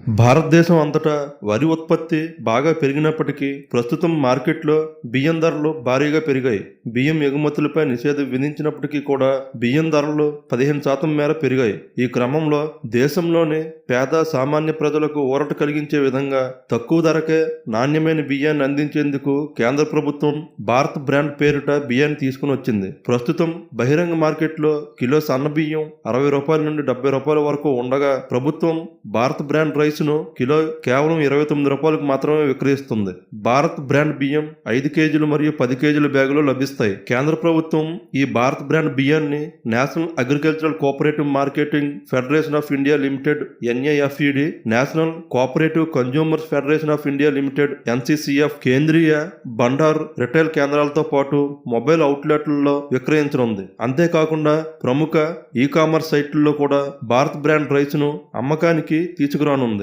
భారతదేశం అంతటా వరి ఉత్పత్తి బాగా పెరిగినప్పటికీ ప్రస్తుతం మార్కెట్లో బియ్యం ధరలు భారీగా పెరిగాయి. బియ్యం ఎగుమతులపై నిషేధం విధించినప్పటికీ కూడా బియ్యం ధరలు 15% మేర పెరిగాయి. ఈ క్రమంలో దేశంలోని పేద సామాన్య ప్రజలకు ఊరట కలిగించే విధంగా తక్కువ ధరకే నాణ్యమైన బియ్యాన్ని అందించేందుకు కేంద్ర ప్రభుత్వం భారత్ బ్రాండ్ పేరిట బియ్యాన్ని తీసుకుని వచ్చింది. ప్రస్తుతం బహిరంగ మార్కెట్లో కిలో సన్న బియ్యం 60 రూపాయల నుండి 70 రూపాయల వరకు ఉండగా ప్రభుత్వం భారత్ బ్రాండ్ రైస్ ను కిలో కేవలం 29 రూపాయలకు మాత్రమే విక్రయిస్తుంది. భారత్ బ్రాండ్ బియ్యం 5 కేజీలు మరియు 10 కేజీల బ్యాగులో లభిస్తాయి. కేంద్ర ప్రభుత్వం ఈ భారత్ బ్రాండ్ బియ్యాన్ని national agricultural cooperative marketing federation of India limited NAFED, national cooperative consumers federation of India limited NCCF, కేంద్రీయ బండార్ రిటైల్ కేంద్రాలతో పాటు మొబైల్ అవుట్లెట్లలో విక్రయించనుంది. అంతేకాకుండా ప్రముఖ ఈ కామర్స్ సైట్లలో కూడా భారత్ బ్రాండ్ రైస్ ను అమ్మకానికి తీసుకురానుంది.